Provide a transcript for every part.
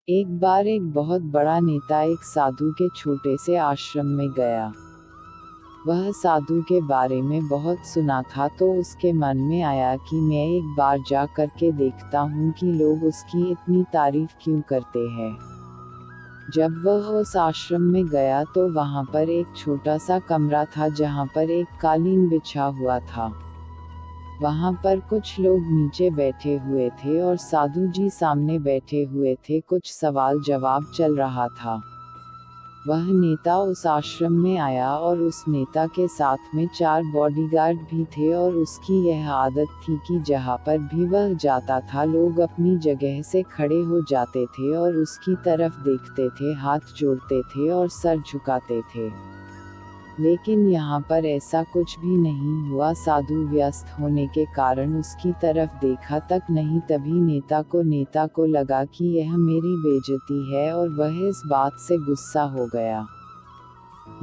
एक बार एक बहुत बड़ा नेता एक साधु के छोटे से आश्रम में गया। वह साधु के बारे में बहुत सुना था तो उसके मन में आया कि मैं एक बार जा करके देखता हूँ कि लोग उसकी इतनी तारीफ क्यों करते हैं। जब वह उस आश्रम में गया तो वहाँ पर एक छोटा सा कमरा था जहाँ पर एक कालीन बिछा हुआ था। वहाँ पर कुछ लोग नीचे बैठे हुए थे और साधु जी सामने बैठे हुए थे। कुछ सवाल जवाब चल रहा था। वह नेता उस आश्रम में आया और उस नेता के साथ में 4 बॉडीगार्ड भी थे और उसकी यह आदत थी कि जहाँ पर भी वह जाता था लोग अपनी जगह से खड़े हो जाते थे और उसकी तरफ देखते थे, हाथ जोड़ते थे और सर झुकाते थे। लेकिन यहाँ पर ऐसा कुछ भी नहीं हुआ। साधु व्यस्त होने के कारण उसकी तरफ देखा तक नहीं। तभी नेता को लगा कि यह मेरी बेइज्जती है और वह इस बात से गुस्सा हो गया।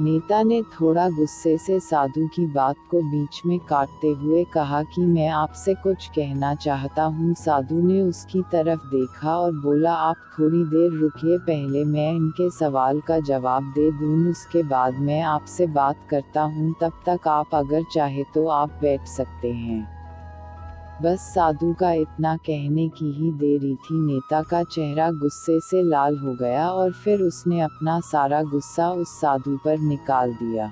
नेता ने थोड़ा गुस्से से साधु की बात को बीच में काटते हुए कहा कि मैं आपसे कुछ कहना चाहता हूँ। साधु ने उसकी तरफ देखा और बोला, आप थोड़ी देर रुकिए, पहले मैं इनके सवाल का जवाब दे दूँ, उसके बाद मैं आपसे बात करता हूँ। तब तक आप अगर चाहे तो आप बैठ सकते हैं। बस साधु का इतना कहने की ही देरी थी, नेता का चेहरा गुस्से से लाल हो गया और फिर उसने अपना सारा गुस्सा उस साधु पर निकाल दिया।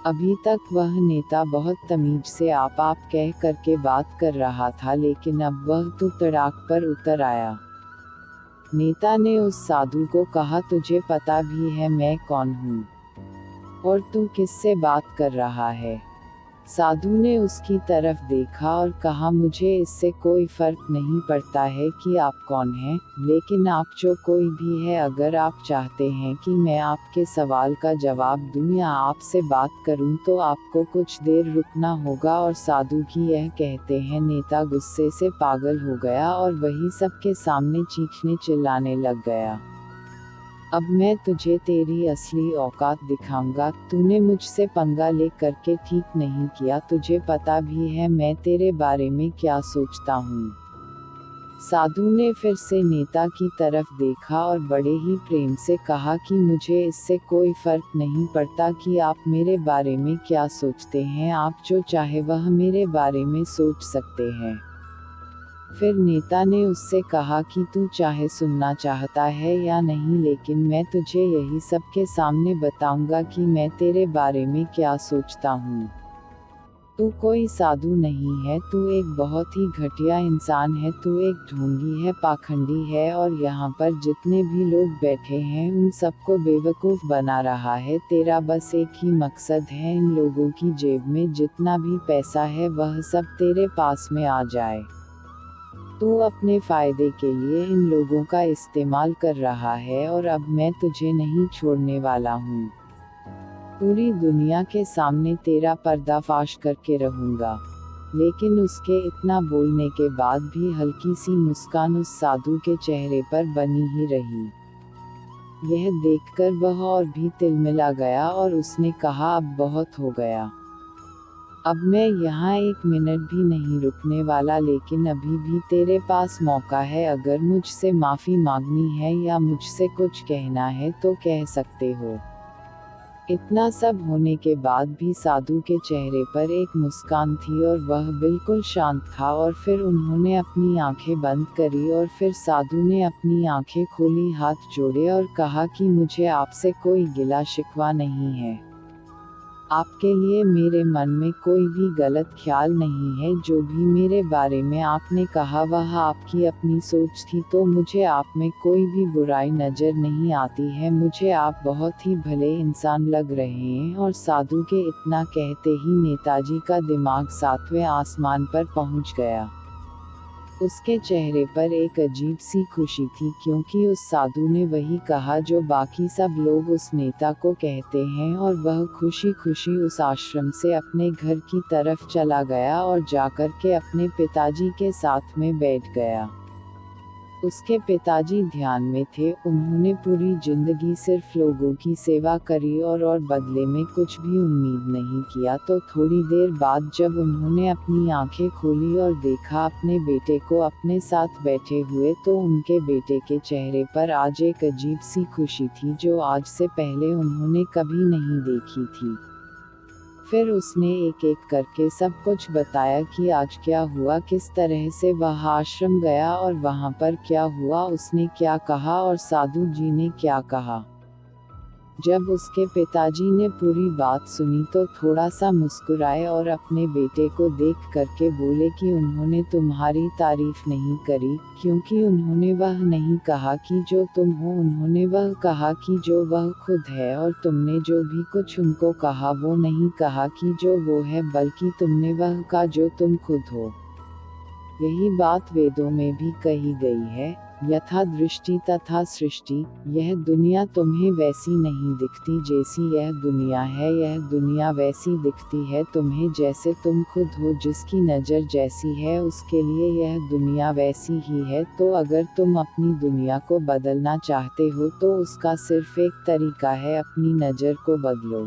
अभी तक वह नेता बहुत तमीज से आप कह करके बात कर रहा था, लेकिन अब वह तो तड़ाक पर उतर आया। नेता ने उस साधु को कहा, तुझे पता भी है मैं कौन हूँ और तू किससे बात कर रहा है? साधु ने उसकी तरफ देखा और कहा, मुझे इससे कोई फर्क नहीं पड़ता है कि आप कौन हैं, लेकिन आप जो कोई भी है, अगर आप चाहते हैं कि मैं आपके सवाल का जवाब दूं या आपसे बात करूं तो आपको कुछ देर रुकना होगा। और साधु की यह कहते हैं नेता गुस्से से पागल हो गया और वही सबके सामने चीखने चिल्लाने लग गया। अब मैं तुझे तेरी असली औकात दिखाऊंगा। तूने मुझसे पंगा ले करके ठीक नहीं किया, तुझे पता भी है मैं तेरे बारे में क्या सोचता हूँ। साधु ने फिर से नेता की तरफ देखा और बड़े ही प्रेम से कहा कि मुझे इससे कोई फर्क नहीं पड़ता कि आप मेरे बारे में क्या सोचते हैं, आप जो चाहे वह मेरे बारे में सोच सकते हैं। फिर नेता ने उससे कहा कि तू चाहे सुनना चाहता है या नहीं, लेकिन मैं तुझे यही सबके सामने बताऊंगा कि मैं तेरे बारे में क्या सोचता हूँ। तू कोई साधु नहीं है, तू एक बहुत ही घटिया इंसान है, तू एक ढोंगी है, पाखंडी है और यहाँ पर जितने भी लोग बैठे हैं उन सबको बेवकूफ़ बना रहा है। तेरा बस एक ही मकसद है, इन लोगों की जेब में जितना भी पैसा है वह सब तेरे पास में आ जाए। तू अपने फायदे के लिए इन लोगों का इस्तेमाल कर रहा है और अब मैं तुझे नहीं छोड़ने वाला हूँ। पूरी दुनिया के सामने तेरा पर्दाफाश करके रहूँगा। लेकिन उसके इतना बोलने के बाद भी हल्की सी मुस्कान उस साधु के चेहरे पर बनी ही रही। यह देखकर वह और भी तिलमिला गया और उसने कहा, अब बहुत हो गया। अब मैं यहाँ 1 मिनट भी नहीं रुकने वाला, लेकिन अभी भी तेरे पास मौका है। अगर मुझसे माफ़ी मांगनी है या मुझसे कुछ कहना है तो कह सकते हो। इतना सब होने के बाद भी साधु के चेहरे पर एक मुस्कान थी और वह बिल्कुल शांत था। और फिर उन्होंने अपनी आंखें बंद करी और फिर साधु ने अपनी आंखें खोली, हाथ जोड़े और कहा कि मुझे आपसे कोई गिला शिकवा नहीं है। आपके लिए मेरे मन में कोई भी गलत ख्याल नहीं है। जो भी मेरे बारे में आपने कहा वह आपकी अपनी सोच थी, तो मुझे आप में कोई भी बुराई नज़र नहीं आती है। मुझे आप बहुत ही भले इंसान लग रहे हैं। और साधु के इतना कहते ही नेताजी का दिमाग 7वें आसमान पर पहुंच गया। उसके चेहरे पर एक अजीब सी खुशी थी, क्योंकि उस साधु ने वही कहा जो बाकी सब लोग उस नेता को कहते हैं। और वह खुशी खुशी उस आश्रम से अपने घर की तरफ चला गया और जाकर के अपने पिताजी के साथ में बैठ गया। उसके पिताजी ध्यान में थे, उन्होंने पूरी जिंदगी सिर्फ लोगों की सेवा करी और बदले में कुछ भी उम्मीद नहीं किया। तो थोड़ी देर बाद जब उन्होंने अपनी आंखें खोली और देखा अपने बेटे को अपने साथ बैठे हुए, तो उनके बेटे के चेहरे पर आज एक अजीब सी खुशी थी जो आज से पहले उन्होंने कभी नहीं देखी थी। फिर उसने एक एक करके सब कुछ बताया कि आज क्या हुआ, किस तरह से वह आश्रम गया और वहाँ पर क्या हुआ, उसने क्या कहा और साधु जी ने क्या कहा। जब उसके पिताजी ने पूरी बात सुनी तो थोड़ा सा मुस्कुराए और अपने बेटे को देख करके बोले कि उन्होंने तुम्हारी तारीफ नहीं करी, क्योंकि उन्होंने वह नहीं कहा कि जो तुम हो, उन्होंने वह कहा कि जो वह खुद है, और तुमने जो भी कुछ उनको कहा वो नहीं कहा कि जो वो है, बल्कि तुमने वह कहा जो तुम खुद हो। यही बात वेदों में भी कही गई है, यथा दृष्टि तथा सृष्टि। यह दुनिया तुम्हें वैसी नहीं दिखती जैसी यह दुनिया है, यह दुनिया वैसी दिखती है तुम्हें जैसे तुम खुद हो। जिसकी नज़र जैसी है उसके लिए यह दुनिया वैसी ही है। तो अगर तुम अपनी दुनिया को बदलना चाहते हो तो उसका सिर्फ एक तरीका है, अपनी नज़र को बदलो।